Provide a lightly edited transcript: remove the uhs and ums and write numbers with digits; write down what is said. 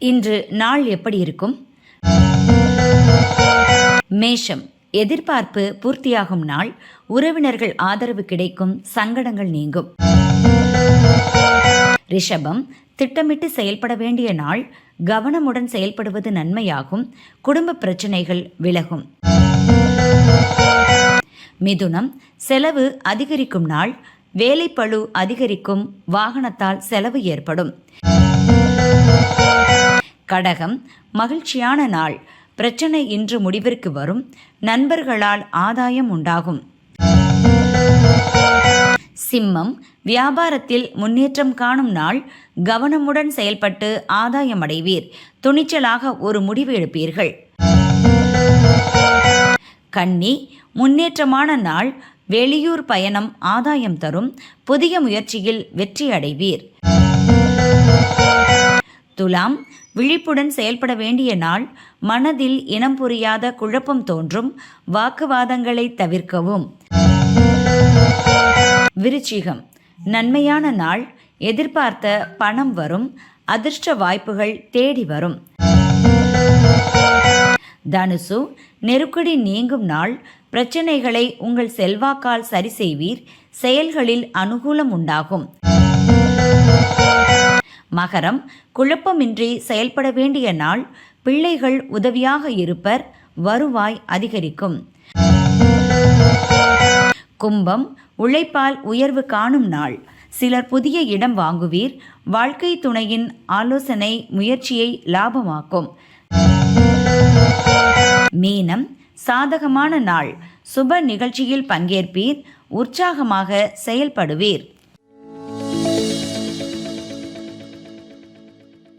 இன்று நாள் எப்படி இருக்கும்? மேஷம், எதிர்பார்ப்பு பூர்த்தியாகும் நாள். உறவினர்கள் ஆதரவு கிடைக்கும், சங்கடங்கள் நீங்கும். ரிஷபம், திட்டமிட்டு செயல்பட வேண்டிய நாள். கவனமுடன் செயல்படுவது நன்மையாகும். குடும்ப பிரச்சனைகள் விலகும். மிதுனம், செலவு அதிகரிக்கும் நாள். வேலைப்பளு அதிகரிக்கும், வாகனத்தால் செலவு ஏற்படும். கடகம், மகிழ்ச்சியான நாள். பிரச்சனை இன்று முடிவிற்கு வரும். நண்பர்களால் ஆதாயம் உண்டாகும். சிம்மம், வியாபாரத்தில் முன்னேற்றம் காணும் நாள். கவனமுடன் செயல்பட்டு ஆதாயம் அடைவீர். துணிச்சலாக ஒரு முடிவு எடுப்பீர்கள். கன்னி, முன்னேற்றமான நாள். வெளியூர் பயணம் ஆதாயம் தரும். புதிய முயற்சியில் வெற்றி அடைவீர். துலாம், விழிப்புடன் செயல்பட வேண்டிய நாள். மனதில் இனம் புரியாத குழப்பம் தோன்றும். வாக்குவாதங்களை தவிர்க்கவும். விருச்சிகம், நன்மையான நாள். எதிர்பார்த்த பணம் வரும். அதிர்ஷ்ட வாய்ப்புகள் தேடி வரும். தனுசு, நெருக்கடி நீங்கும் நாள். பிரச்சனைகளை உங்கள் செல்வாக்கால் சரி செய்வீர். செயல்களில் அனுகூலம் உண்டாகும். மகரம், குழப்பமின்றி செயல்பட வேண்டிய நாள். பிள்ளைகள் உதவியாக இருப்பர். வருவாய் அதிகரிக்கும். கும்பம், உழைப்பால் உயர்வு காணும் நாள். சிலர் புதிய இடம் வாங்குவீர். வாழ்க்கை துணையின் ஆலோசனை முயற்சியை லாபமாக்கும். மீனம், சாதகமான நாள். சுப நிகழ்ச்சியில் பங்கேற்பீர். உற்சாகமாக செயல்படுவீர்.